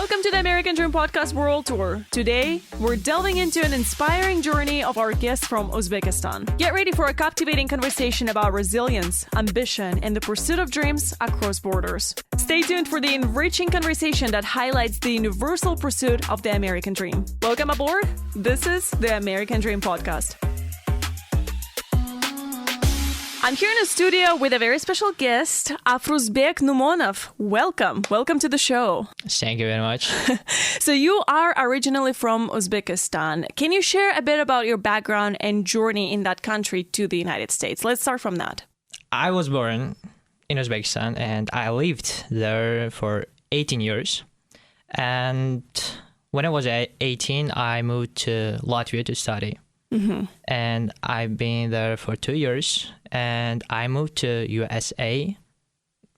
Welcome to the American Dream Podcast World Tour. Today, we're delving into an inspiring journey of our guests from Uzbekistan. Get ready for a captivating conversation about resilience, ambition, and the pursuit of dreams across borders. Stay tuned for the enriching conversation that highlights the universal pursuit of the American dream. Welcome aboard. This is the American Dream Podcast. I'm here in the studio with a very special guest, Afruzbek Numonov. Welcome to the show. Thank you very much. So you are originally from Uzbekistan. Can you share a bit about your background and journey in that country to the United States? Let's start from that. I was born in Uzbekistan and I lived there for 18 years. And when I was 18, I moved to Latvia to study. Mm-hmm. And I've been there for 2 years. And I moved to USA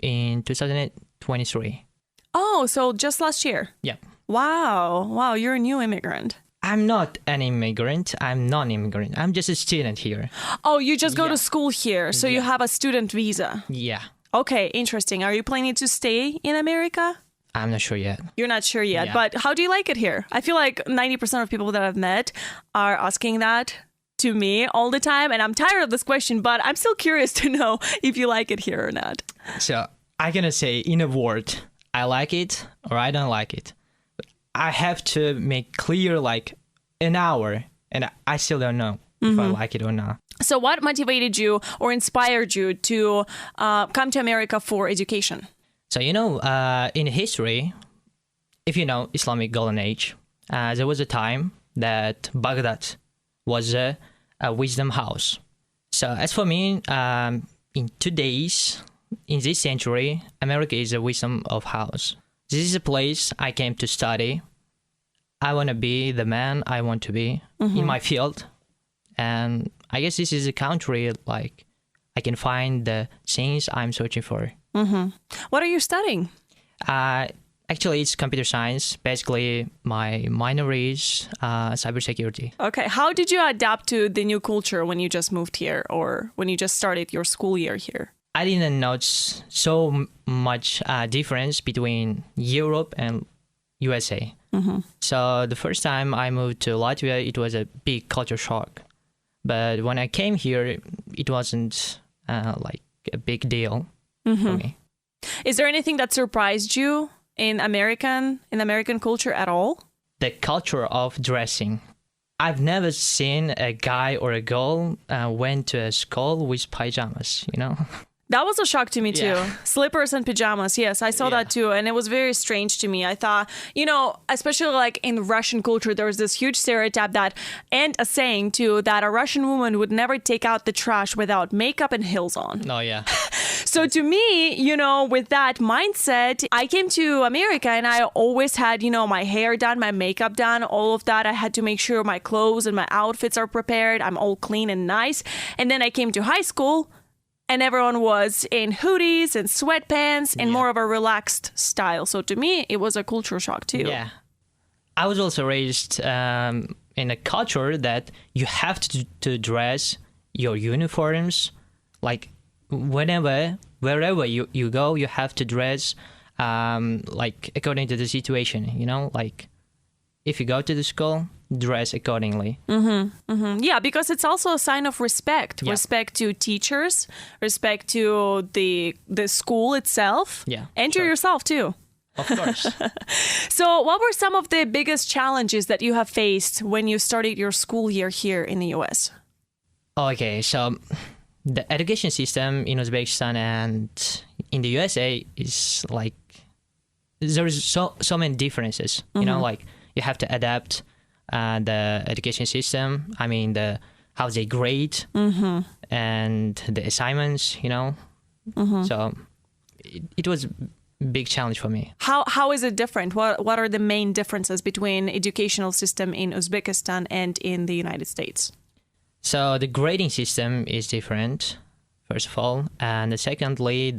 in 2023. Oh, so just last year? Yeah. Wow, you're a new immigrant. I'm not an immigrant. I'm non-immigrant. I'm just a student here. Oh, you just go to school here, so you have a student visa. Yeah. Okay, interesting. Are you planning to stay in America? I'm not sure yet. You're not sure yet, but how do you like it here? I feel like 90% of people that I've met are asking that to me all the time, and I'm tired of this question, but I'm still curious to know if you like it here or not. So I'm gonna say in a word, I like it or I don't like it. But I have to make clear like an hour, and I still don't know if I like it or not. So what motivated you or inspired you to come to America for education? So, in history, if you know Islamic Golden Age, there was a time that Baghdad was a wisdom house. So as for me, in this century, America is a wisdom of house. This is a place I came to study. I want to be the man I want to be in my field. And I guess this is a country like I can find the things I'm searching for. Mm-hmm. What are you studying? Actually, it's computer science. Basically, my minor is cybersecurity. Okay. How did you adapt to the new culture when you just moved here or when you just started your school year here? I didn't notice so much difference between Europe and USA. Mm-hmm. So the first time I moved to Latvia, it was a big culture shock. But when I came here, it wasn't like a big deal for me. Is there anything that surprised you in American culture at all? The culture of dressing. I've never seen a guy or a girl went to a school with pajamas, That was a shock to me too. Yeah. Slippers and pajamas. Yes, I saw that too. And it was very strange to me. I thought, especially like in Russian culture, there was this huge stereotype and a saying too, that a Russian woman would never take out the trash without makeup and heels on. Oh, yeah. So to me, with that mindset, I came to America and I always had, my hair done, my makeup done, all of that. I had to make sure my clothes and my outfits are prepared. I'm all clean and nice. And then I came to high school and everyone was in hoodies and sweatpants and more of a relaxed style. So to me, it was a culture shock too. Yeah. I was also raised in a culture that you have to dress your uniforms like wherever you go, you have to dress like according to the situation, like if you go to the school, dress accordingly. Yeah, because it's also a sign of respect. Yeah. Respect to teachers, respect to the school itself, and to yourself too. Of course. So what were some of the biggest challenges that you have faced when you started your school year here in the US? Okay, so the education system in Uzbekistan and in the USA is like, there's so many differences, like you have to adapt the education system. I mean, how they grade and the assignments, So it was a big challenge for me. How is it different? What are the main differences between educational system in Uzbekistan and in the United States? So the grading system is different, first of all. And secondly,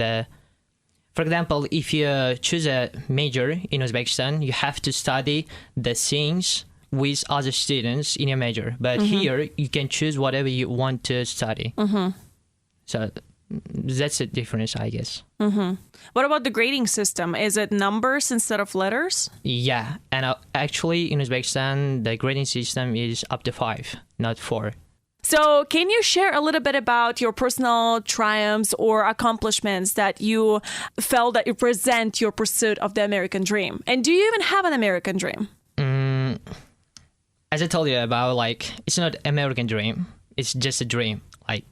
for example, if you choose a major in Uzbekistan, you have to study the things with other students in your major. But here, you can choose whatever you want to study. So that's the difference, I guess. What about the grading system? Is it numbers instead of letters? Yeah, and actually in Uzbekistan, the grading system is up to 5, not 4. So can you share a little bit about your personal triumphs or accomplishments that you felt that represent your pursuit of the American dream? And do you even have an American dream? As I told you about, like, it's not American dream. It's just a dream. Like,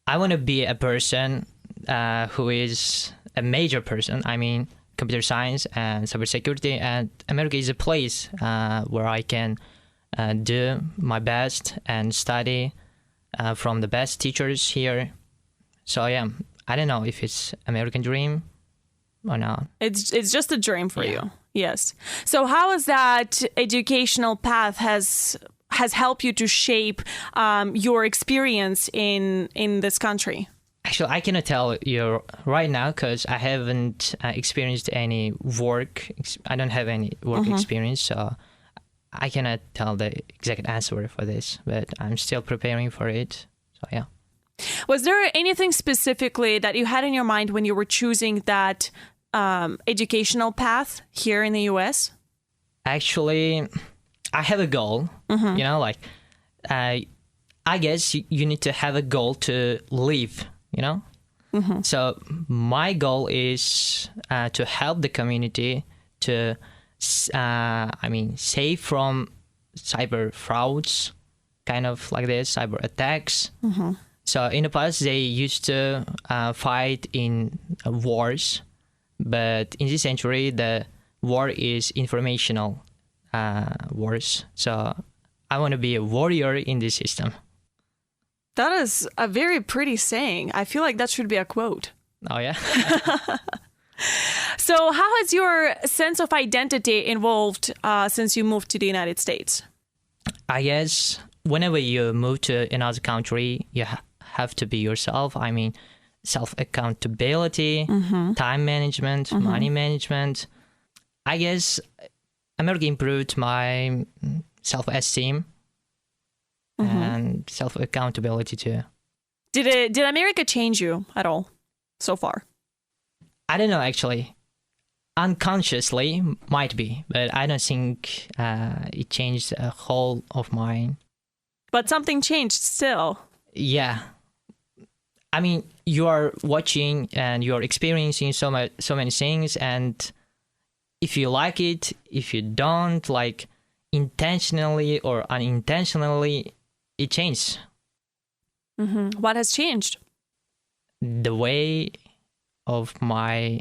I want to be a person who is a major person. I mean, computer science and cybersecurity. And America is a place where I can do my best and study from the best teachers here. So yeah, I don't know if it's American dream or not. It's just a dream for you. Yes. So how is that educational path has helped you to shape your experience in this country? Actually, I cannot tell you right now because I haven't experienced any work. I don't have any work experience, so I cannot tell the exact answer for this, but I'm still preparing for it. So yeah. Was there anything specifically that you had in your mind when you were choosing that educational path here in the US? Actually, I have a goal. You know, like I guess you need to have a goal to live. You know, so my goal is to help the community to. Save from cyber frauds, kind of like this, cyber attacks. So in the past, they used to fight in wars, but in this century, the war is informational wars. So I want to be a warrior in this system. That is a very pretty saying. I feel like that should be a quote. Oh, yeah? So how has your sense of identity evolved since you moved to the United States? I guess whenever you move to another country, you have to be yourself. I mean, self-accountability, time management, money management. I guess America improved my self-esteem and self-accountability too. Did America change you at all so far? I don't know, actually. Unconsciously, might be, but I don't think it changed a whole of mine. But something changed still. Yeah. I mean, you are watching and you're experiencing so many things, and if you like it, if you don't, like, intentionally or unintentionally, it changes. What has changed? The way of my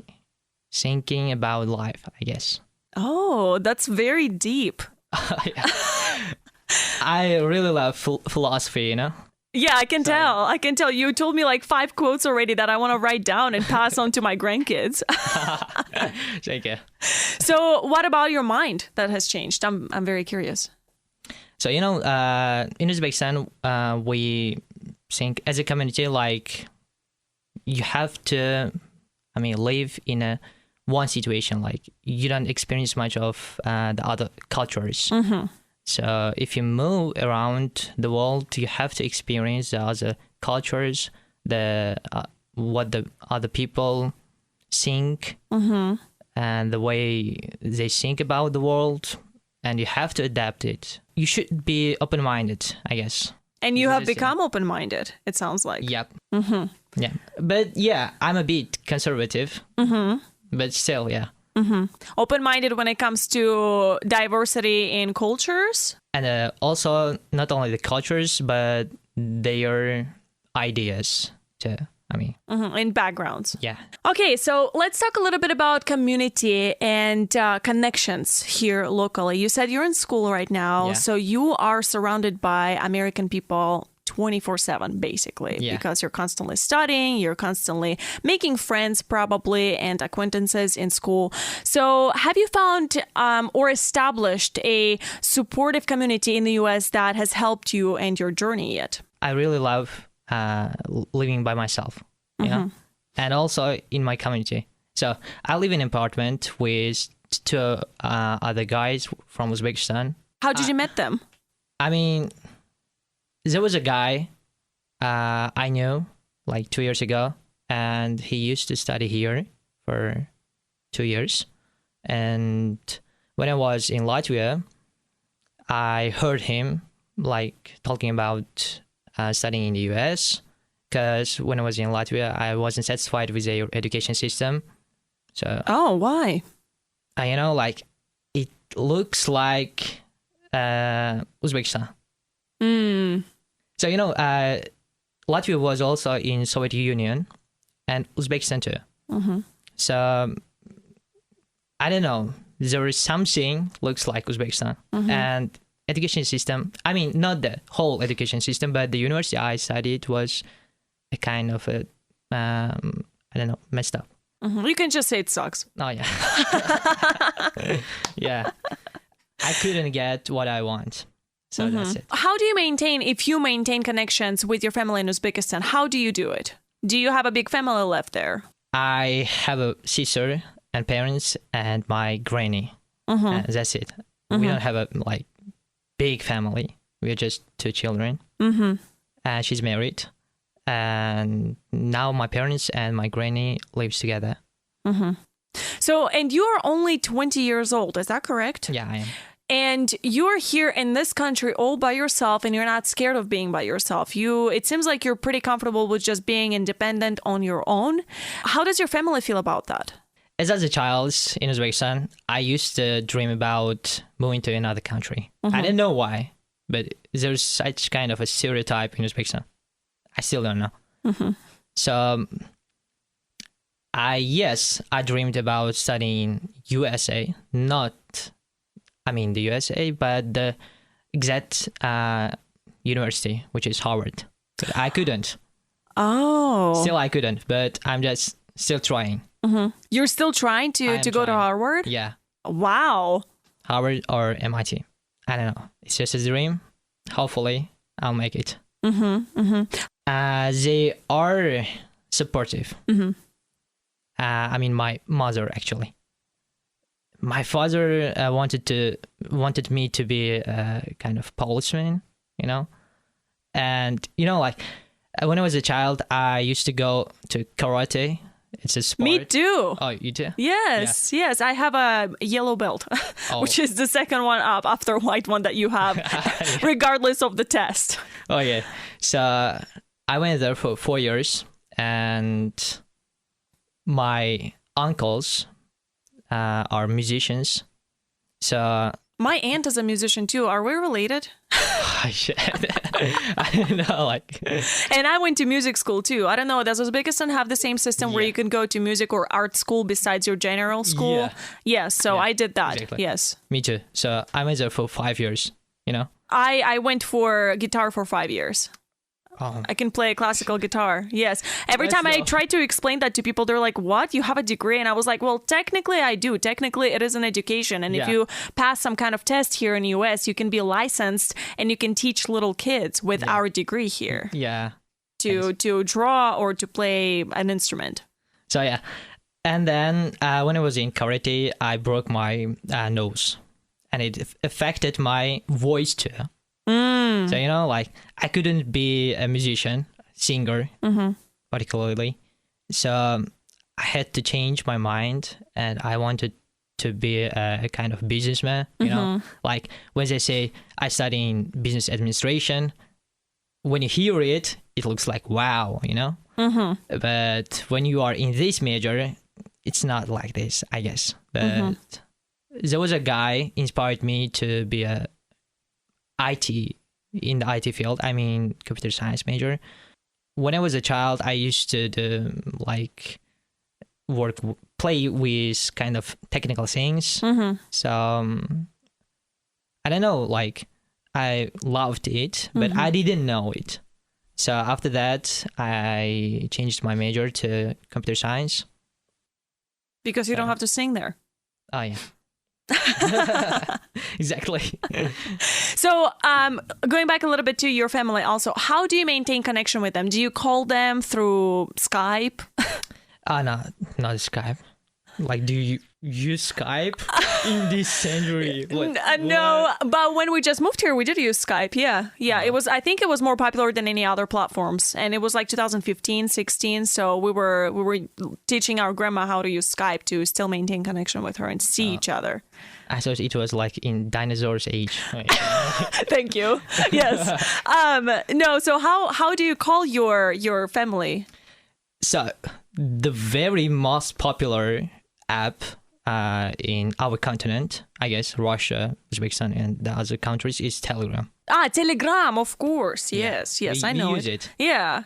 thinking about life, I guess. Oh, that's very deep. I really love philosophy, you know? Yeah, I can tell. I can tell. You told me like 5 quotes already that I want to write down and pass on to my grandkids. Thank you. So what about your mind that has changed? I'm very curious. So, you know, in Uzbekistan, we think as a community, like, you have to, live in one situation. Like, you don't experience much of the other cultures. So if you move around the world, you have to experience the other cultures, what the other people think, and the way they think about the world, and you have to adapt it. You should be open-minded, I guess. And you have become open-minded, it sounds like. Yep. Yeah. But yeah, I'm a bit conservative, but still, yeah. Open-minded when it comes to diversity in cultures? And also, not only the cultures, but their ideas too. In backgrounds. Yeah. Okay, so let's talk a little bit about community and connections here locally. You said you're in school right now, so you are surrounded by American people 24/7, basically, because you're constantly studying, you're constantly making friends probably and acquaintances in school. So have you found or established a supportive community in the US that has helped you and your journey yet? I really love living by myself, you know, and also in my community. So I live in an apartment with 2 other guys from Uzbekistan. How did you meet them? There was a guy I knew like 2 years ago, and he used to study here for 2 years. And when I was in Latvia, I heard him like talking about studying in the US, because when I was in Latvia, I wasn't satisfied with their education system. So, Oh, why? like it looks like Uzbekistan. Mm. So, Latvia was also in Soviet Union and Uzbekistan too. Mm-hmm. So, I don't know. There is something looks like Uzbekistan. Mm-hmm. And education system, I mean, not the whole education system, but the university I studied was a kind of a, I don't know, messed up. Mm-hmm. You can just say it sucks. Oh, yeah. Yeah. I couldn't get what I want. So that's it. How do you maintain, if you maintain connections with your family in Uzbekistan, how do you do it? Do you have a big family left there? I have a sister and parents and my granny. And that's it. We don't have a like big family. We're just 2 children. And she's married. And now my parents and my granny lives together. So, and you are only 20 years old, is that correct? Yeah, I am. And you're here in this country all by yourself, and you're not scared of being by yourself. It seems like you're pretty comfortable with just being independent on your own. How does your family feel about that? As a child in Uzbekistan, I used to dream about moving to another country. I didn't know why, but there's such kind of a stereotype in Uzbekistan. I still don't know. So, I dreamed about studying USA, the USA, but the exact university, which is Harvard. But I couldn't. Oh. Still, I couldn't, but I'm just still trying. You're still trying to go to Harvard? Yeah. Wow. Harvard or MIT. I don't know. It's just a dream. Hopefully, I'll make it. They are supportive. My mother, actually. My father wanted me to be a kind of policeman, And, when I was a child, I used to go to karate. It's a sport. Me too. Oh, you too? Yes. I have a yellow belt, which is the second one up after white one that you have, regardless of the test. Oh, yeah. So I went there for 4 years, and my uncles are musicians. So my aunt is a musician too. Are we related? I don't know, And I went to music school too. I don't know. Does Uzbekistan have the same system where you can go to music or art school besides your general school? Yeah. Yes. So I did that. Exactly. Yes. Me too. So I went there for 5 years. I went for guitar for 5 years. Oh. I can play classical guitar. Yes. Every time I try to explain that to people, they're like, what? You have a degree? And I was like, well, technically I do. Technically it is an education. And if you pass some kind of test here in the US, you can be licensed and you can teach little kids with our degree here. Yeah. To draw or to play an instrument. So, yeah. And then when I was in karate, I broke my nose. And it affected my voice too. So, I couldn't be a musician, singer, particularly. So I had to change my mind, and I wanted to be a kind of businessman, Like when they say I study in business administration, when you hear it, it looks like, wow, But when you are in this major, it's not like this, I guess. But there was a guy inspired me to be in the IT field, computer science major. When I was a child, I used to play with kind of technical things. So I don't know, I loved it, but I didn't know it. So after that, I changed my major to computer science. Because you don't have to sing there. Oh, yeah. Exactly. So going back a little bit to your family also, how do you maintain connection with them? Do you call them through Skype? No, not Skype. Do you use Skype in this century? No, but when we just moved here, we did use Skype. Yeah. It was. I think it was more popular than any other platforms, and it was like 2015, 16. So we were teaching our grandma how to use Skype to still maintain connection with her and see each other. I thought it was like in dinosaurs' age. Thank you. Yes. No. So how do you call your family? So the very most popular app in our continent, I guess Russia, Uzbekistan, and the other countries, is Telegram. Telegram, of course. Yes, I know. We use it. Yeah.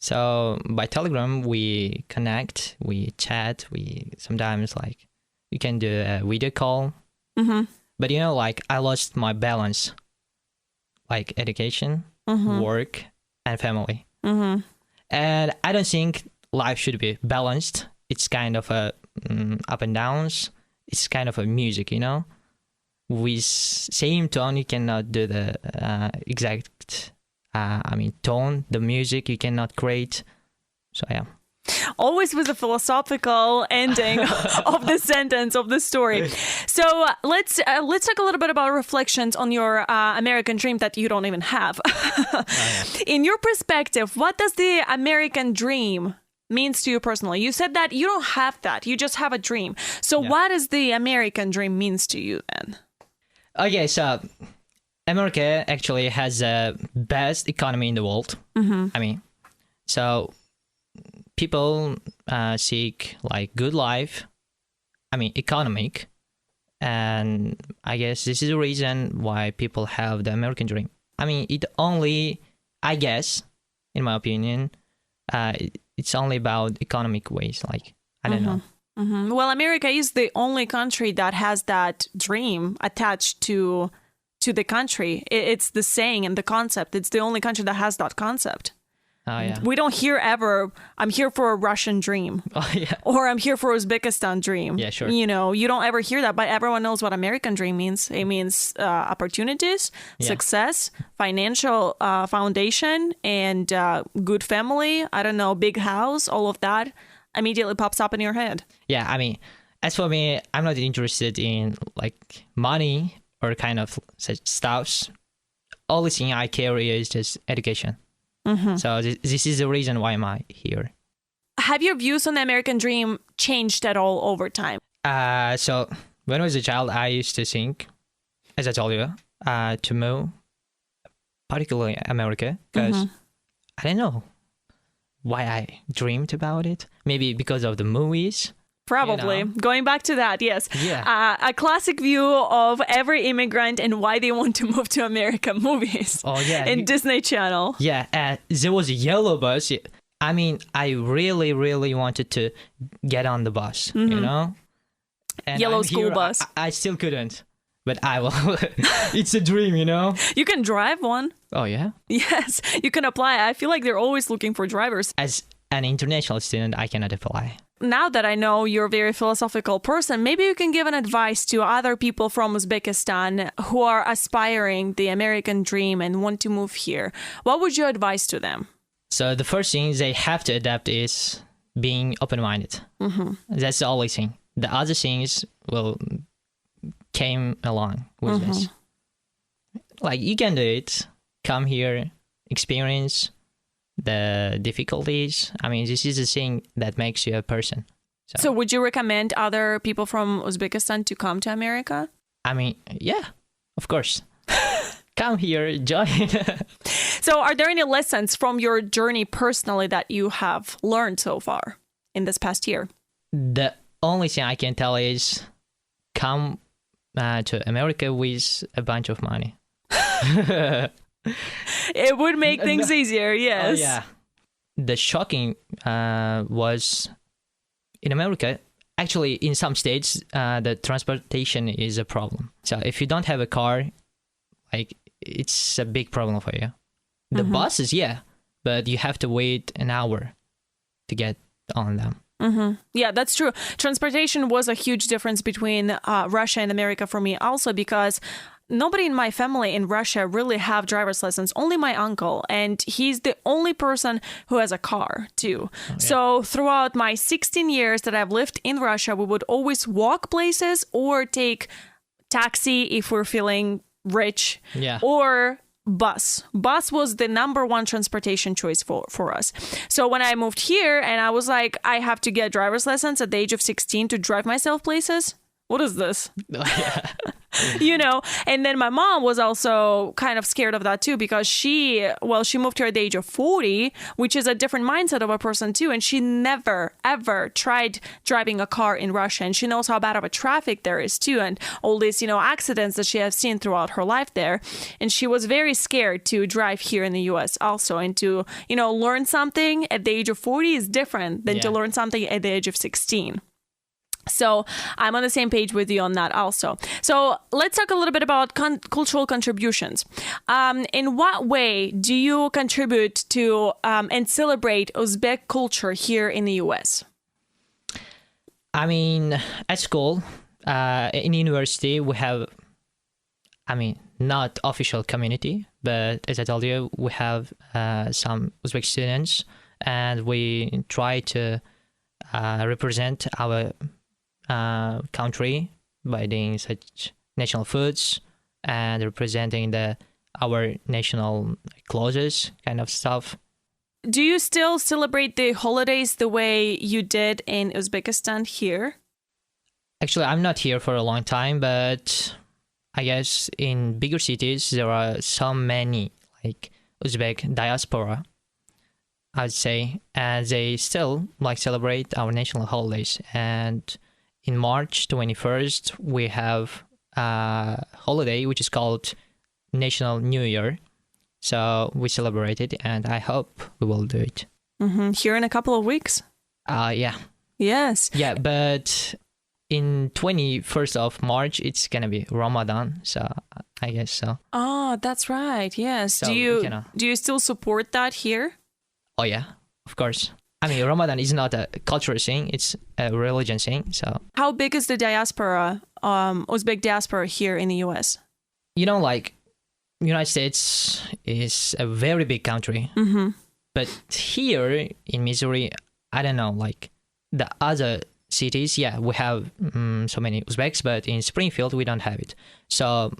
So by Telegram, we connect, we chat, we sometimes like you can do a video call. Mm-hmm. But like I lost my balance, like education, work, and family. Mm-hmm. And I don't think life should be balanced. It's kind of a up and downs. It's kind of a music, With same tone, you cannot do the exact, tone, the music you cannot create. So, yeah. Always with a philosophical ending of the sentence of the story. So let's talk a little bit about reflections on your American dream that you don't even have. In your perspective, what does the American dream means to you personally? You said that you don't have that. You just have a dream. So what does the American dream means to you then? Okay, so America actually has the best economy in the world. Mm-hmm. So people seek like good life, economic, and I guess this is the reason why people have the American dream. It only, I guess, in my opinion, it's only about economic ways. Like, I don't know. Mm-hmm. Well, America is the only country that has that dream attached to the country. It's the saying and the concept. It's the only country that has that concept. Oh, yeah. We don't hear ever, I'm here for a Russian dream. Oh, yeah. Or I'm here for Uzbekistan dream. Yeah, sure. You don't ever hear that, but everyone knows what American dream means. It means opportunities, success, financial foundation, and good family. I don't know, big house, all of that immediately pops up in your head. Yeah, as for me, I'm not interested in like money or kind of such stuffs. Only thing I care is just education. Mm-hmm. So this is the reason why am I here. Have your views on the American dream changed at all over time? So when I was a child, I used to think, as I told you, to move, particularly America, because I don't know why I dreamed about it. Maybe because of the movies. Probably. Going back to that, yes. Yeah. A classic view of every immigrant and why they want to move to America movies. Oh, yeah. In Disney Channel. Yeah. There was a yellow bus. I really, really wanted to get on the bus, And yellow school bus. I still couldn't. But I will. It's a dream, You can drive one. Oh, yeah? Yes. You can apply. I feel like they're always looking for drivers. As an international student, I cannot apply. Now that I know you're a very philosophical person, maybe you can give an advice to other people from Uzbekistan who are aspiring the American dream and want to move here. What would you advise to them? So the first thing they have to adapt is being open-minded. Mm-hmm. That's the only thing. The other things will came along with this. Like you can do it. Come here, experience the difficulties. This is the thing that makes you a person. So would you recommend other people from Uzbekistan to come to America? Yeah, of course. Come here, join. So are there any lessons from your journey personally that you have learned so far in this past year? The only thing I can tell is come to America with a bunch of money. It would make things easier, yes. Oh, yeah. The shocking was in America, actually in some states, the transportation is a problem. So if you don't have a car, like it's a big problem for you. The buses, yeah, but you have to wait an hour to get on them. Mm-hmm. Yeah, that's true. Transportation was a huge difference between Russia and America for me also because nobody in my family in Russia really have driver's license, only my uncle. And he's the only person who has a car too. So throughout my 16 years that I've lived in Russia, we would always walk places or take taxi if we're feeling rich, or bus. Bus was the number one transportation choice for us. So when I moved here and I was like, I have to get driver's license at the age of 16 to drive myself places. What is this? And then my mom was also kind of scared of that too, because she moved here at the age of 40, which is a different mindset of a person too. And she never, ever tried driving a car in Russia. And she knows how bad of a traffic there is too. And all these, accidents that she has seen throughout her life there. And she was very scared to drive here in the US also. And to, learn something at the age of 40 is different than to learn something at the age of 16. So I'm on the same page with you on that also. So let's talk a little bit about cultural contributions. In what way do you contribute to and celebrate Uzbek culture here in the US? I mean, at school, in university, we have, not official community, but as I told you, we have some Uzbek students, and we try to represent our country by doing such national foods and representing our national clothes kind of stuff. Do you still celebrate the holidays the way you did in Uzbekistan here? Actually, I'm not here for a long time, but I guess in bigger cities there are so many like Uzbek diaspora, I'd say, and they still celebrate our national holidays. And in March 21st, we have a holiday which is called National New Year. So we celebrate it, and I hope we will do it. Here in a couple of weeks? Yeah. Yes. Yeah, but in 21st of March, it's going to be Ramadan. So I guess so. Oh, that's right. Yes. So, do you still support that here? Oh, yeah, of course. Ramadan is not a cultural thing, it's a religion thing. So how big is the diaspora, Uzbek diaspora here in the US? United States is a very big country. But here in Missouri, I don't know, the other cities, we have so many Uzbeks, but in Springfield, we don't have it. So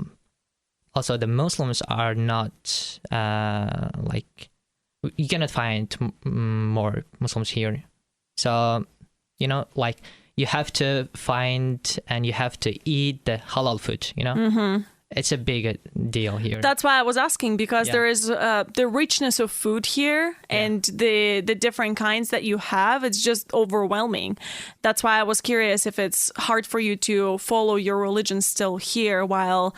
also the Muslims are not you cannot find more Muslims here. So, you have to find and you have to eat the halal food, It's a big deal here. That's why I was asking, because there is the richness of food here and the different kinds that you have. It's just overwhelming. That's why I was curious if it's hard for you to follow your religion still here while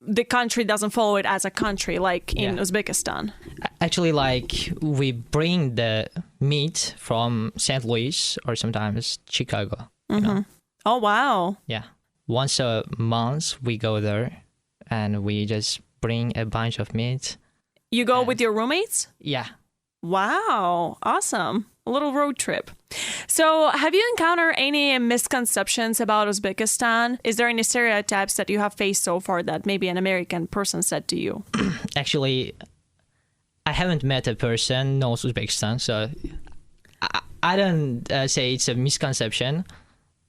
the country doesn't follow it as a country, like in Uzbekistan. Actually, we bring the meat from St. Louis or sometimes Chicago. Oh, wow. Yeah. Once a month, we go there and we just bring a bunch of meat. You go with your roommates? Yeah. Wow. Awesome. A little road trip. So have you encountered any misconceptions about Uzbekistan? Is there any stereotypes that you have faced so far that maybe an American person said to you? Actually, I haven't met a person who knows Uzbekistan, so I don't say it's a misconception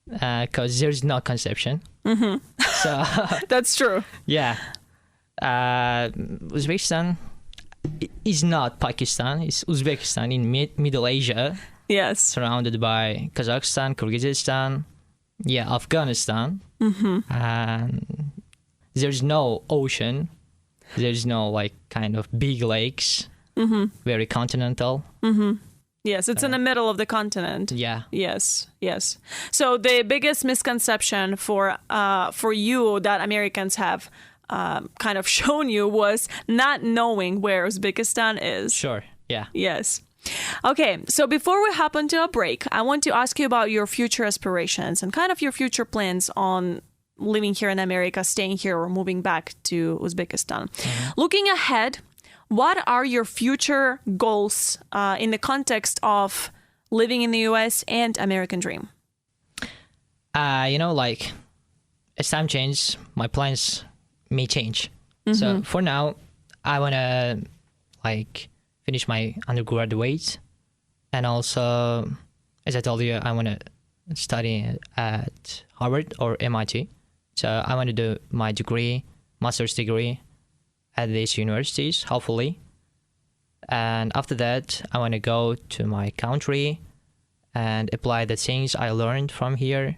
because there's no conception. So that's true. Yeah. Uzbekistan is not Pakistan, it's Uzbekistan in Middle Asia. Yes. Surrounded by Kazakhstan, Kyrgyzstan, Afghanistan. And there's no ocean. There's no kind of big lakes. Very continental. Yes, it's in the middle of the continent. Yeah. Yes. So the biggest misconception for you that Americans have kind of shown you was not knowing where Uzbekistan is. Sure. Yeah. Yes. Okay, so before we hop into a break, I want to ask you about your future aspirations and kind of your future plans on living here in America, staying here, or moving back to Uzbekistan. Looking ahead, what are your future goals in the context of living in the US and American dream? As time changes, my plans may change. So for now, I want to like finish my undergraduate, and also, as I told you, I want to study at Harvard or MIT. So I want to do my degree, master's degree at these universities, hopefully. And after that, I want to go to my country and apply the things I learned from here.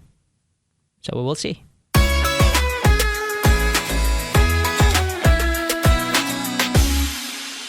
So we will see.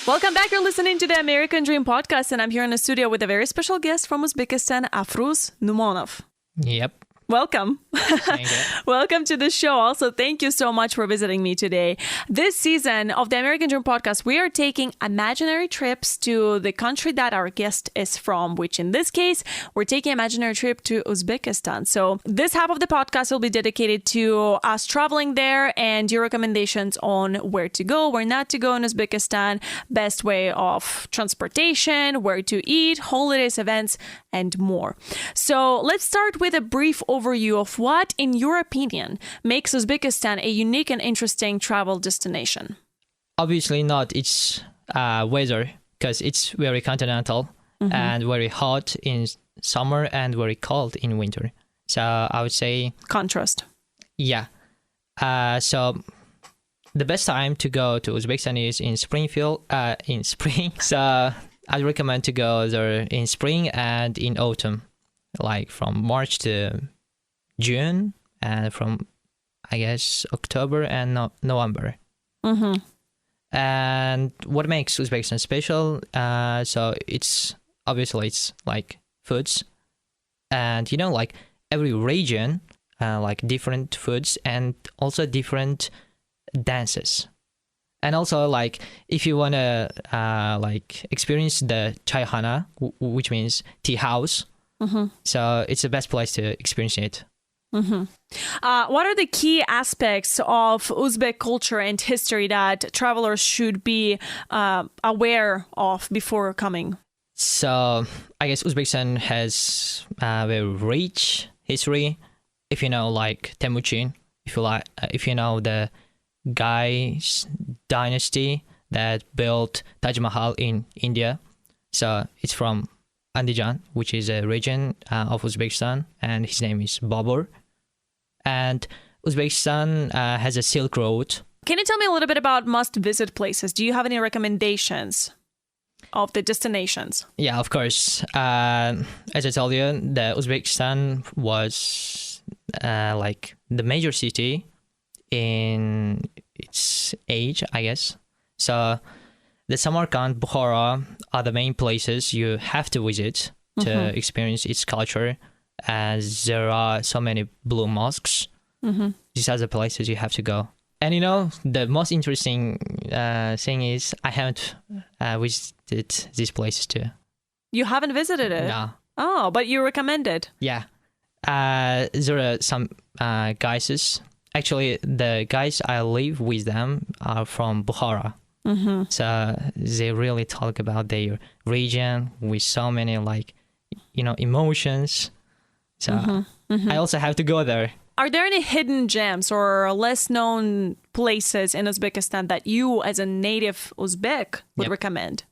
Welcome back. You're listening to the American Dream podcast, and I'm here in the studio with a very special guest from Uzbekistan, Afruz Numonov. Yep. Welcome. Thank you. Welcome to the show. Also, thank you so much for visiting me today. This season of the American Dream podcast, we are taking imaginary trips to the country that our guest is from, which in this case, we're taking an imaginary trip to Uzbekistan. So this half of the podcast will be dedicated to us traveling there and your recommendations on where to go, where not to go in Uzbekistan, best way of transportation, where to eat, holidays, events, and more. So let's start with a brief overview of what, in your opinion, makes Uzbekistan a unique and interesting travel destination. Obviously not its weather, because it's very continental and very hot in summer and very cold in winter. So I would say... Contrast. Yeah. So the best time to go to Uzbekistan is in spring. So I'd recommend to go there in spring and in autumn, like from March to June, and from, I guess, October and November. And what makes Uzbekistan special? So it's like foods, and like every region, like different foods and also different dances. And also, like, if you want to like experience the chaykhana, which means tea house, so it's the best place to experience it. What are the key aspects of Uzbek culture and history that travelers should be aware of before coming? So I guess Uzbekistan has a very rich history. If you know, like Temujin, if you know the Gai's dynasty that built Taj Mahal in India, so it's from Andijan, which is a region of Uzbekistan, and his name is Babur. And Uzbekistan has a Silk Road. Can you tell me a little bit about must-visit places? Do you have any recommendations of the destinations? Yeah, of course. As I told you, the Uzbekistan was like the major city in its age, I guess. So the Samarkand, Bukhara are the main places you have to visit to experience its culture, as there are so many blue mosques. These are the places you have to go. And the most interesting thing is I haven't visited these places too. You haven't visited it? No. Oh, but you recommend it? Yeah. There are some guys. Actually, the guys I live with them are from Bukhara. So they really talk about their region with so many emotions. So I also have to go there. Are there any hidden gems or less known places in Uzbekistan that you, as a native Uzbek, would recommend?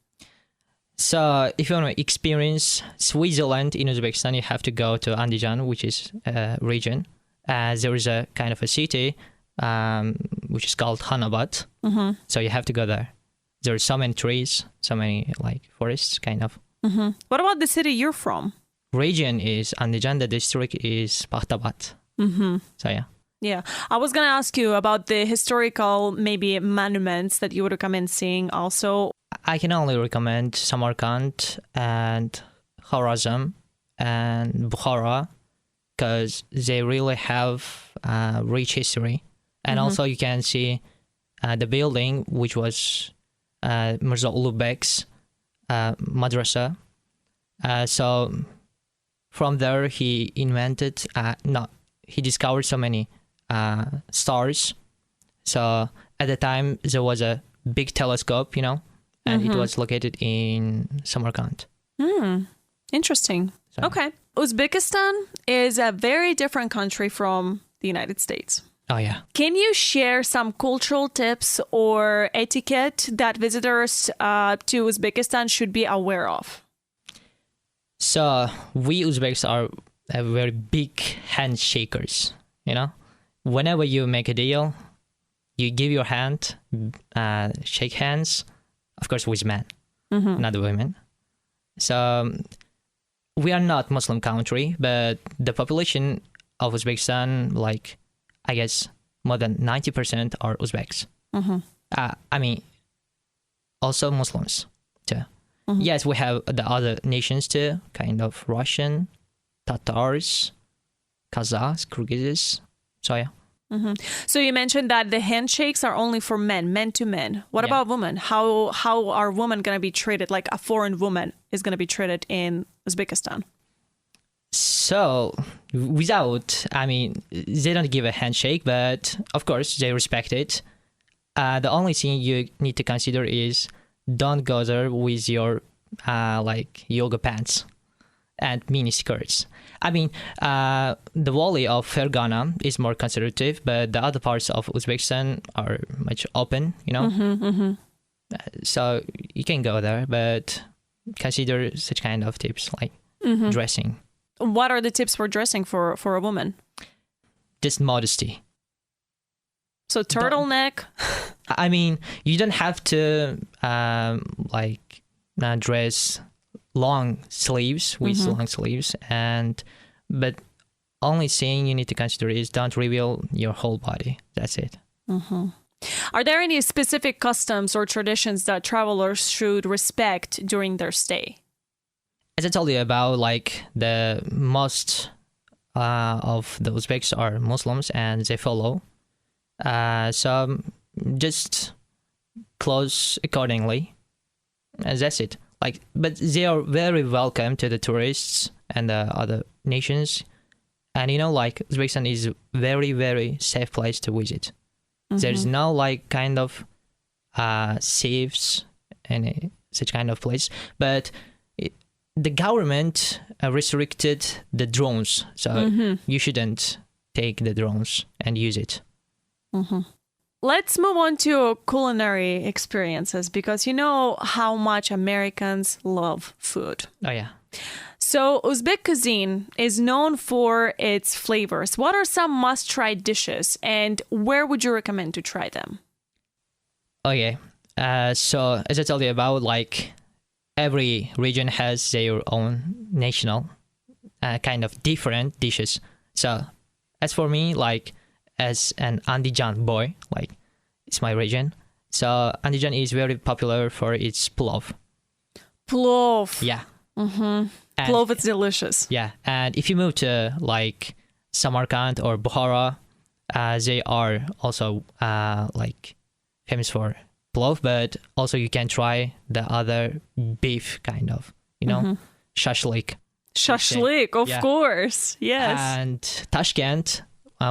So if you want to experience Switzerland in Uzbekistan, you have to go to Andijan, which is a region. There is a kind of a city which is called Hanabat. So you have to go there. There are so many trees, so many forests, kind of. What about the city you're from? Region is Andijan, the district is Pakhtabat. So yeah. Yeah. I was going to ask you about the historical, maybe monuments that you would recommend seeing also. I can only recommend Samarkand and Kharazm and Bukhara, because they really have rich history. And also you can see the building, which was Mirza Ulugh-Beg's madrasa. So from there he invented, he discovered so many stars. So at the time there was a big telescope, and it was located in Samarkand. Interesting. So. Okay. Uzbekistan is a very different country from the United States. Oh, yeah. Can you share some cultural tips or etiquette that visitors to Uzbekistan should be aware of? So we Uzbeks are very big handshakers, you know? Whenever you make a deal, you give your hand, shake hands, of course with men, not women. So we are not Muslim country, but the population of Uzbekistan, like, I guess more than 90% are Uzbeks. I mean, also Muslims too. Yes, we have the other nations too, kind of Russian, Tatars, Kazakhs, Kyrgyz. So yeah. So you mentioned that the handshakes are only for men to men. What about women? How are women going to be treated? Like a foreign woman is going to be treated in Uzbekistan? So without, I mean, they don't give a handshake, but of course they respect it. The only thing you need to consider is don't go there with your like yoga pants and mini skirts. I mean, the valley of Fergana is more conservative, but the other parts of Uzbekistan are much open, you know? So you can go there, but consider such kind of tips like dressing. What are the tips for dressing for a woman? Just modesty. So turtleneck? I mean, you don't have to dress long sleeves with long sleeves, but only thing you need to consider is don't reveal your whole body. That's it. Are there any specific customs or traditions that travelers should respect during their stay? As I told you about, like, the most of the Uzbeks are Muslims and they follow. So just clothes accordingly, and that's it. Like, but they are very welcome to the tourists and the other nations, and you know, like, Uzbekistan is a very, very safe place to visit. There's no like kind of safes and such kind of place, but the government restricted the drones, so you shouldn't take the drones and use it. Let's move on to culinary experiences, because you know how much Americans love food. Oh, yeah. So Uzbek cuisine is known for its flavors. What are some must-try dishes, and where would you recommend to try them? Okay. So as I told you about, like, every region has their own national kind of different dishes. So as for me, like, as an Andijan boy, like, it's my region. So Andijan is very popular for its plov. Plov. Yeah. Plov is delicious. Yeah. And if you move to like Samarkand or Bukhara, they are also like famous for plov, but also you can try the other beef kind of, you know, shashlik. Shashlik, of course. Yes. And Tashkent,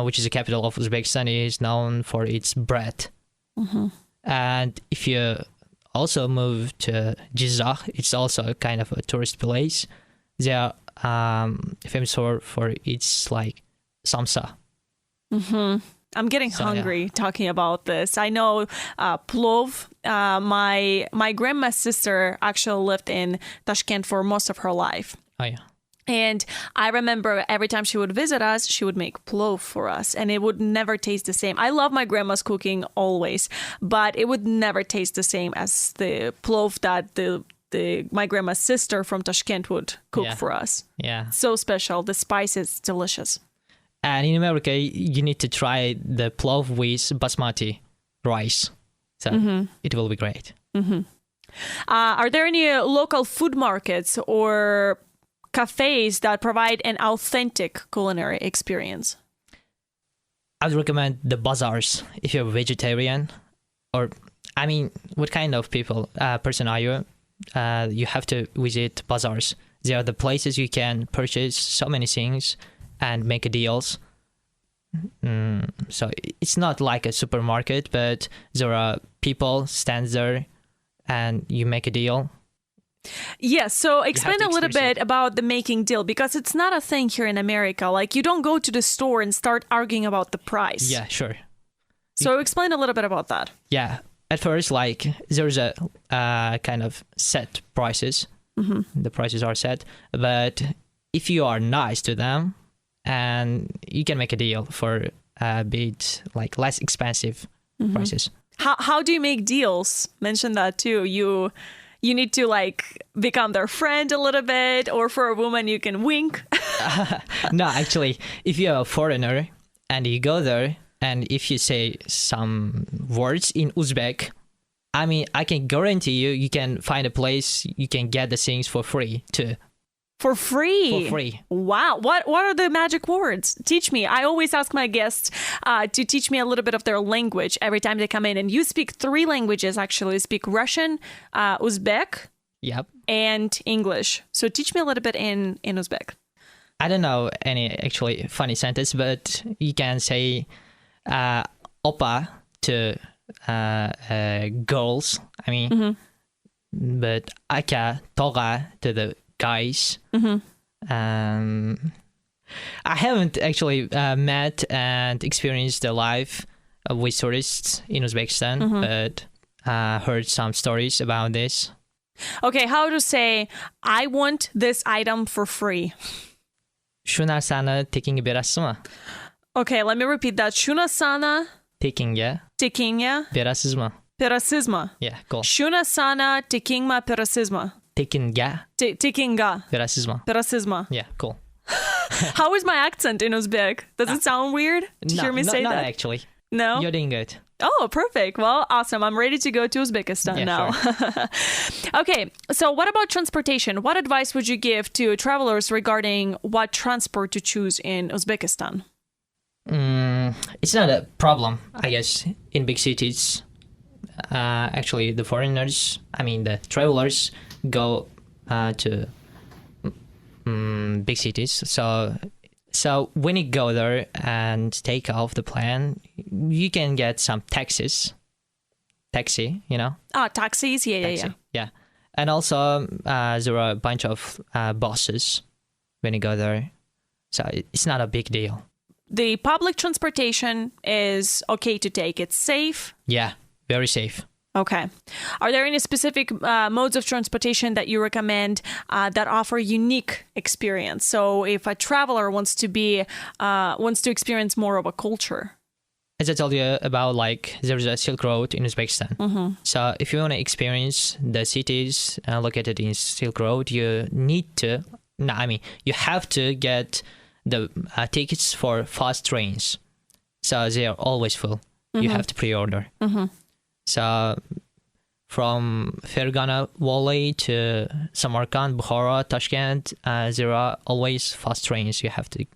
which is the capital of Uzbekistan, is known for its bread. And if you also move to Jizakh, it's also kind of a tourist place. They are famous for its like samsa. I'm getting hungry talking about this. I know plov. My grandma's sister actually lived in Tashkent for most of her life. Oh, yeah. And I remember every time she would visit us, she would make plov for us, and it would never taste the same. I love my grandma's cooking always, but it would never taste the same as the plov that my grandma's sister from Tashkent would cook for us. Yeah. So special. The spice is delicious. And in America, you need to try the plov with basmati rice. So it will be great. Are there any local food markets or cafes that provide an authentic culinary experience? I would recommend the bazaars if you're a vegetarian, or, I mean, what kind of person are you? You have to visit bazaars. They are the places you can purchase so many things and make deals. So it's not like a supermarket, but there are people stand there and you make a deal. Yes, so explain to a little experience bit about the making deal, because it's not a thing here in America. Like, you don't go to the store and start arguing about the price. Yeah, sure. So explain a little bit about that. Yeah. At first, like, there's a kind of set prices. The prices are set. But if you are nice to them, and you can make a deal for a bit, like, less expensive prices. How do you make deals? Mention that too. You need to, like, become their friend a little bit, or for a woman you can wink. No, actually, if you're a foreigner and you go there, and if you say some words in Uzbek, I mean, I can guarantee you can find a place you can get the things for free too. For free? For free. Wow. What are the magic words? Teach me. I always ask my guests to teach me a little bit of their language every time they come in. And you speak 3 languages, actually. You speak Russian, Uzbek, Yep. and English. So teach me a little bit in Uzbek. I don't know any actually funny sentence, but you can say opa to girls. I mean, but aka, toga to the guys. I haven't actually met and experienced the life with tourists in Uzbekistan, but heard some stories about this. Okay, how to say, I want this item for free? Shu narsani tekinga berasizmi? Okay, let me repeat that. Shuna sana Tekinga tekinga berasizmi? perasizma. Yeah, cool. Shuna sana tekingma perasizma. Tekinga Tekinga berasizmi? perasizma. Yeah, cool. How is my accent in Uzbek? Does it sound weird to hear me say not that? actually. No? You're doing good. Oh, perfect. Well, awesome. I'm ready to go to Uzbekistan now. Okay, so what about transportation? What advice would you give to travelers regarding what transport to choose in Uzbekistan? It's not a problem, I guess, in big cities. Actually, the foreigners, I mean, the travelers go to big cities. So when you go there and take off the plane, you can get some taxi, you know? Taxis? Yeah. Yeah. And also there are a bunch of buses when you go there. So it's not a big deal. The public transportation is okay to take. It's safe? Yeah, very safe. Okay. Are there any specific modes of transportation that you recommend that offer unique experience? So if a traveler wants to experience more of a culture. As I told you about, like, there's a Silk Road in Uzbekistan. So if you want to experience the cities located in Silk Road, you have to get the tickets for fast trains. So they are always full. You have to pre-order. So from Fergana Valley to Samarkand, Bukhara, Tashkent, there are always fast trains you have to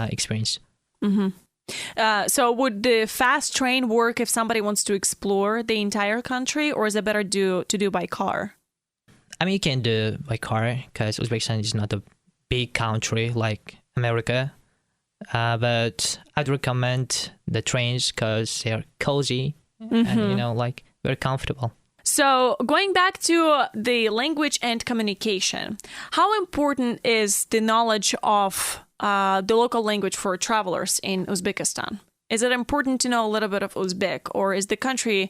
experience. So would the fast train work if somebody wants to explore the entire country, or is it better to do by car? I mean, you can do by car because Uzbekistan is not a big country like America. But I'd recommend the trains because they're cozy. And, like, very comfortable. So going back to the language and communication, how important is the knowledge of the local language for travelers in Uzbekistan? Is it important to know a little bit of Uzbek, or is the country,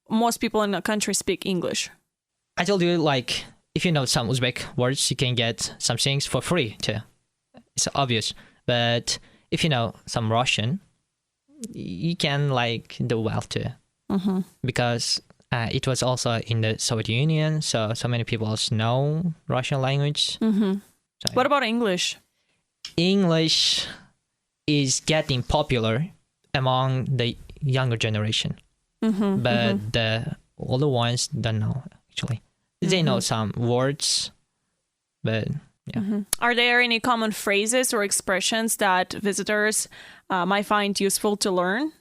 most people in the country speak English? I told you, like, if you know some Uzbek words, you can get some things for free too. It's obvious. But if you know some Russian, you can, like, do well too. Because it was also in the Soviet Union, so many people know Russian language. So, what about English? English is getting popular among the younger generation, but the older ones don't know, actually. They know some words, but yeah. Are there any common phrases or expressions that visitors might find useful to learn?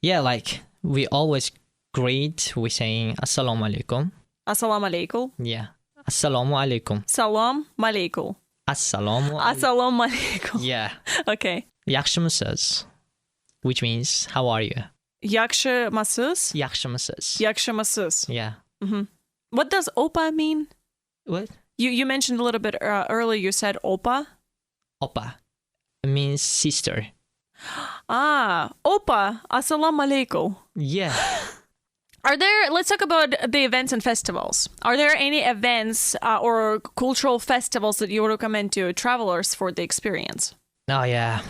Yeah, like, we always greet with saying Assalamu alaikum. Assalamu alaikum. Yeah. Assalamu alaikum. Salam alaikum. Assalamu alaikum. Yeah. Okay. Yaxshimisiz, which means, how are you? Yaxshimisiz? Yaxshimisiz. Yaxshimisiz. Yeah. What does opa mean? What? You mentioned a little bit earlier, you said opa. Opa means sister. Opa, assalamu alaikum. Yeah. Let's talk about the events and festivals. Are there any events or cultural festivals that you would recommend to travelers for the experience? Oh, yeah.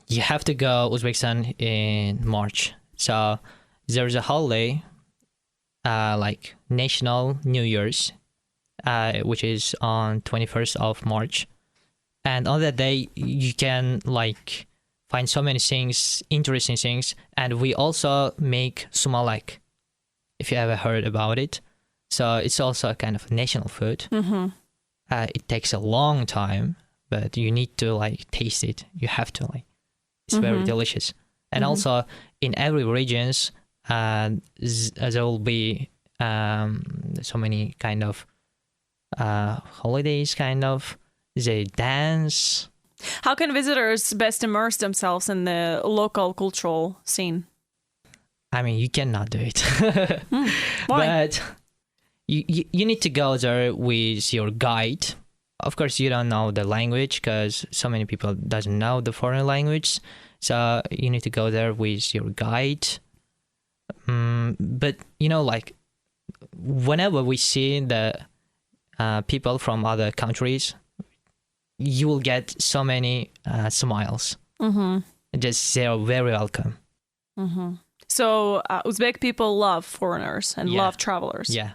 You have to go Uzbekistan in March. So there's a holiday, like National New Year's, which is on 21st of March. And on that day, you can like find so many things, interesting things. And we also make sumalak, if you ever heard about it. So it's also a kind of national food. Mm-hmm. It takes a long time, but you need to like taste it. You have to like. It's very delicious. And also in every regions, there will be so many kind of holidays, kind of. They dance. How can visitors best immerse themselves in the local cultural scene? I mean, you cannot do it. Why? But you need to go there with your guide. Of course, you don't know the language because so many people doesn't know the foreign language. So you need to go there with your guide. But, like whenever we see the people from other countries, you will get so many smiles. Just they're very welcome. So Uzbek people love foreigners and love travelers. Yeah.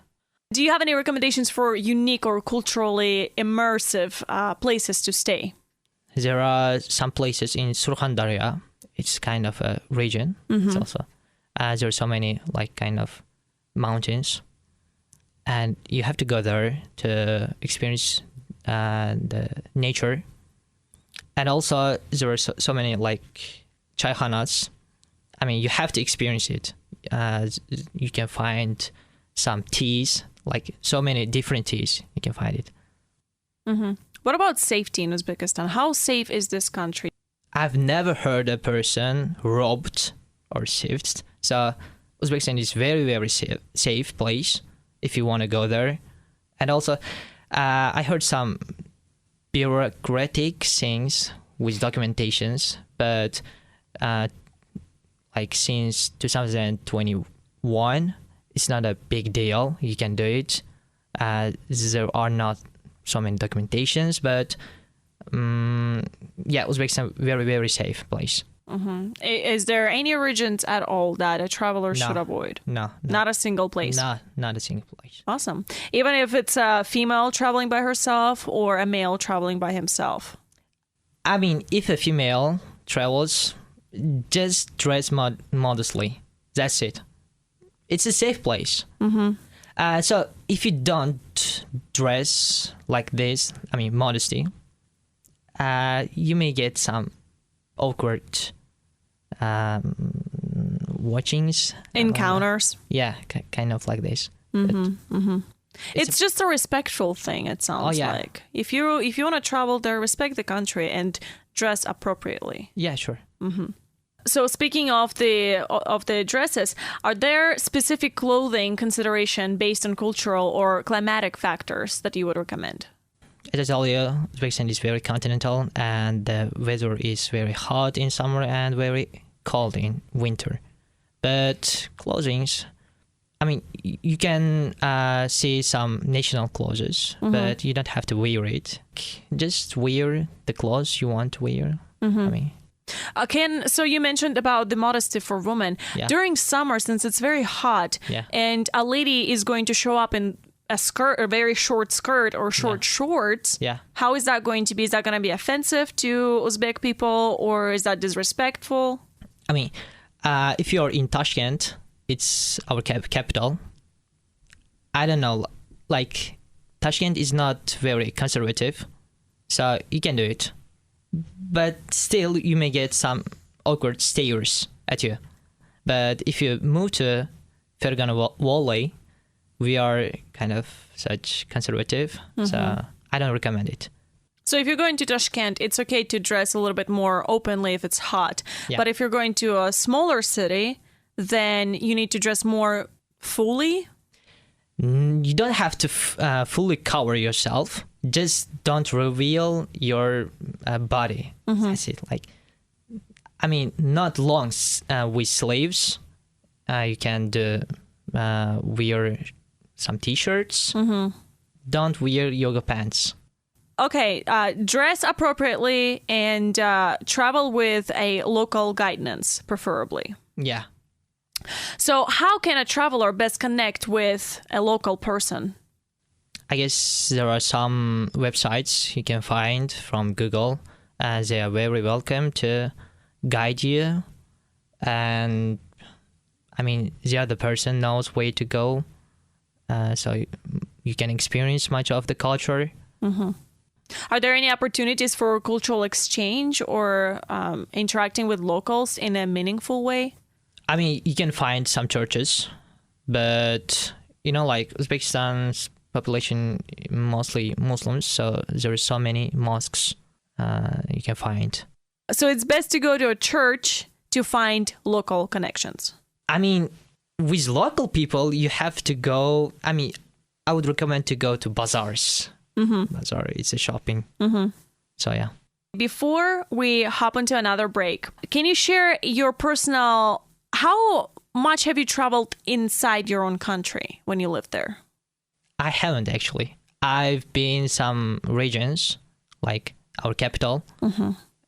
Do you have any recommendations for unique or culturally immersive places to stay? There are some places in Surkhandarya. It's kind of a region. It's also there are so many like kind of mountains, and you have to go there to experience the nature. And also there are so many like chayhanas. I mean, you have to experience it. You can find some teas, like so many different teas. You can find it. What about safety in Uzbekistan? How safe is this country? I've never heard a person robbed or thieved. So Uzbekistan is very, very safe place if you want to go there. And also, I heard some bureaucratic things with documentations, but like since 2021, it's not a big deal. You can do it. There are not so many documentations, but Uzbekistan very, very safe place. Is there any regions at all that a traveler should avoid? No. Not a single place? Not a single place. Awesome. Even if it's a female traveling by herself or a male traveling by himself? I mean, if a female travels, just dress modestly. That's it. It's a safe place. So if you don't dress like this, I mean, modesty, you may get some awkward watchings. Encounters. Yeah, kind of like this. It's just a respectful thing, it sounds like. If you want to travel there, respect the country and dress appropriately. Yeah, sure. So speaking of the dresses, are there specific clothing consideration based on cultural or climatic factors that you would recommend? As I told you, Uzbekistan is very continental and the weather is very hot in summer and very cold in winter. But clothings, I mean, you can see some national clothes, but you don't have to wear it. Just wear the clothes you want to wear. I mean, so you mentioned about the modesty for women. During summer, since it's very hot, and a lady is going to show up in a skirt, a very short skirt or short shorts, how is that going to be? Is that going to be offensive to Uzbek people or is that disrespectful? I mean, if you're in Tashkent, it's our capital. I don't know, like Tashkent is not very conservative, so you can do it. But still, you may get some awkward stares at you. But if you move to Fergana Valley, we are kind of such conservative, so I don't recommend it. So if you're going to Tashkent, it's okay to dress a little bit more openly if it's hot. But if you're going to a smaller city, then you need to dress more fully? You don't have to fully cover yourself. Just don't reveal your body. That's it. Like, I mean, not long with sleeves. You can do wear some t-shirts. Don't wear yoga pants. Okay, dress appropriately and travel with a local guidance, preferably. Yeah. So how can a traveler best connect with a local person? I guess there are some websites you can find from Google. They are very welcome to guide you. And I mean, the other person knows where to go. So you can experience much of the culture. Are there any opportunities for cultural exchange or interacting with locals in a meaningful way? I mean, you can find some churches, but, you know, like Uzbekistan's population mostly Muslims, so there are so many mosques you can find. So it's best to go to a church to find local connections. I mean, with local people, you have to go. I mean, I would recommend to go to bazaars. Bazaar, it's a shopping. So, yeah. Before we hop into another break, can you share your personal... How much have you traveled inside your own country when you lived there? I haven't, actually. I've been some regions, like our capital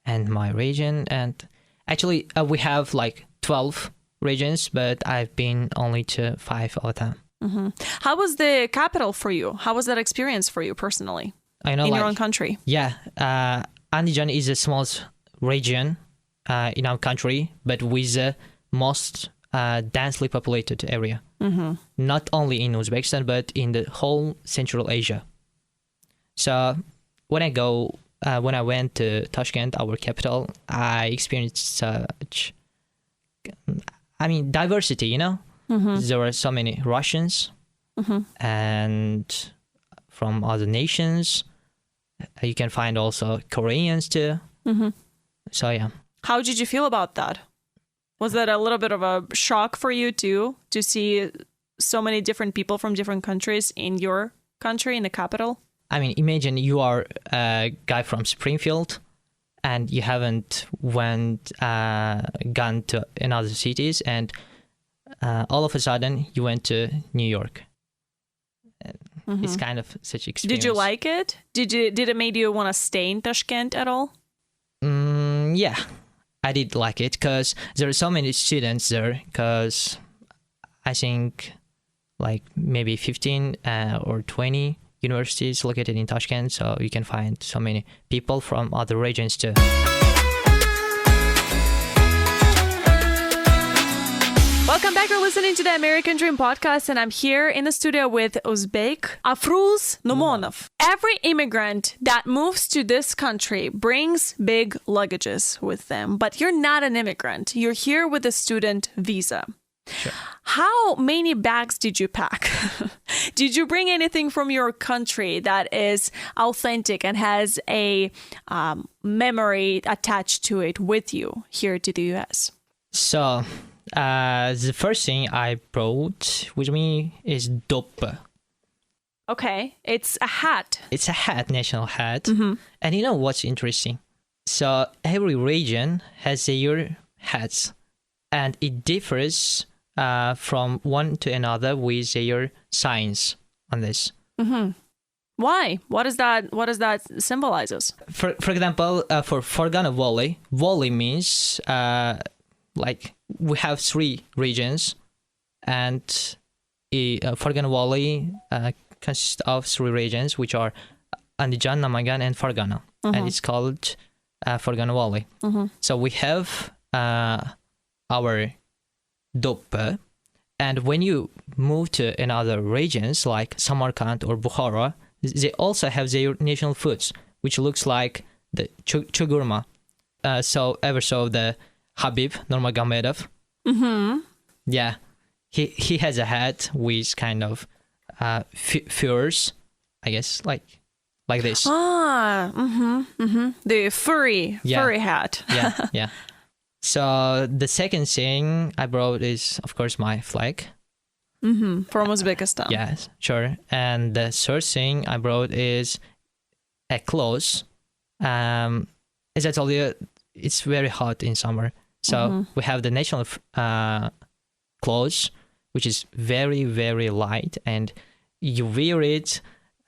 and my region. And actually, we have like 12 regions, but I've been only to 5 of them. How was the capital for you? How was that experience for you personally? I know, in like, your own country? Yeah. Andijan is a small region in our country, but with the most densely populated area. Not only in Uzbekistan, but in the whole Central Asia. So when I went to Tashkent, our capital, I experienced such, I mean, diversity, you know? There were so many Russians and from other nations. You can find also Koreans too. So, yeah. How did you feel about that? Was that a little bit of a shock for you too, to see so many different people from different countries in your country, in the capital? I mean, imagine you are a guy from Springfield and you haven't gone to another cities, and all of a sudden you went to New York. It's kind of such experience. Did you like it? Did it make you want to stay in Tashkent at all? Yeah, I did like it because there are so many students there, because I think like maybe 15 or 20 universities located in Tashkent, so you can find so many people from other regions too. Welcome back. You're listening to the American Dream podcast, and I'm here in the studio with Uzbek Afruz Numonov. Every immigrant that moves to this country brings big luggages with them, but you're not an immigrant. You're here with a student visa. Sure. How many bags did you pack? Did you bring anything from your country that is authentic and has a memory attached to it with you here to the US? So, the first thing I brought with me is doppe. Okay, it's a hat. It's a hat, national hat. And you know what's interesting? So every region has their hats, and it differs from one to another with their signs on this. Why? What does that symbolizes? For example, for Fargana Valley means like we have 3 regions, and Fargana Valley consists of 3 regions, which are Andijan, Namangan, and Fargana, and it's called Fargana Valley. So we have our doppe, and when you move to another regions like Samarkand or Bukhara, they also have their national foods, which looks like the chugurma. So the Habib Nurmagomedov. Yeah, he has a hat with kind of furs, I guess, like this. The furry hat. Yeah. So the second thing I brought is, of course, my flag. From Uzbekistan. Yes, sure. And the third thing I brought is a clothes. As I told you, it's very hot in summer. So we have the national clothes, which is very, very light. And you wear it,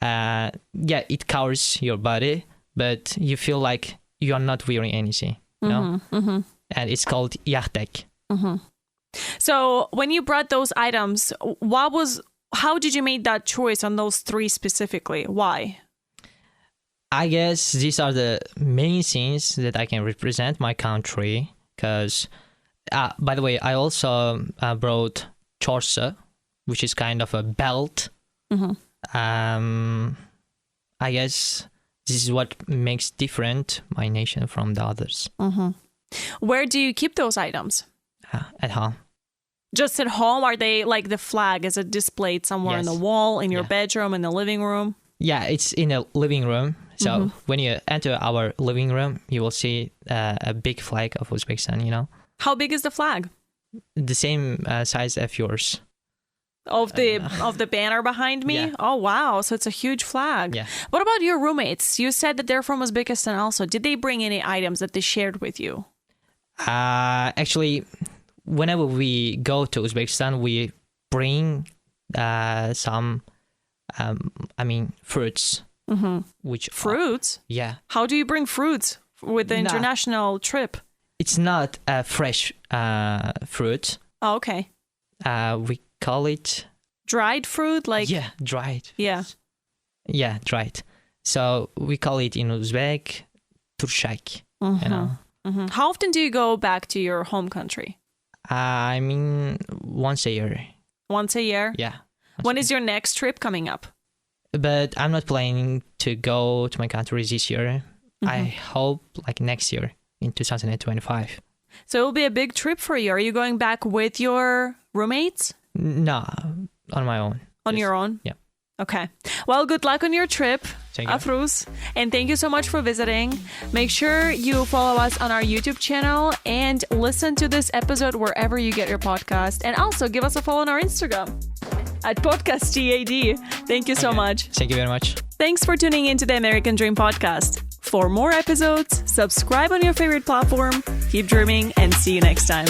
it covers your body, but you feel like you are not wearing anything, you know? And it's called yahtek. So when you brought those items, how did you make that choice on those three specifically? Why? I guess these are the main things that I can represent my country. Because, by the way, I also brought chorsa, which is kind of a belt. I guess this is what makes different my nation from the others. Where do you keep those items? At home. Just at home? Are they like the flag? Is it displayed somewhere on the wall, in your bedroom, in the living room? Yeah, it's in a living room. So when you enter our living room, you will see a big flag of Uzbekistan, you know. How big is the flag? The same size as yours. Of the banner behind me? Yeah. Oh, wow. So it's a huge flag. Yeah. What about your roommates? You said that they're from Uzbekistan also. Did they bring any items that they shared with you? Actually, whenever we go to Uzbekistan, we bring some, fruits. Which fruits? Yeah. How do you bring fruits with the international trip? It's not a fresh fruit. Oh, okay. We call it dried fruit, dried. Yeah. Yeah, dried. So we call it in Uzbek turshak. You know. How often do you go back to your home country? Once a year. Once a year? Yeah. When is your next trip coming up? But I'm not planning to go to my country this year. I hope next year in 2025. So it will be a big trip for you. Are you going back with your roommates? No, on my own. On your own? Yeah. Okay. Well, good luck on your trip, Thank you. Afruz. And thank you so much for visiting. Make sure you follow us on our YouTube channel and listen to this episode wherever you get your podcast. And also give us a follow on our Instagram at podcasttad. Thank you so much. Thank you very much. Thanks for tuning in to the American Dream Podcast. For more episodes, subscribe on your favorite platform. Keep dreaming and see you next time.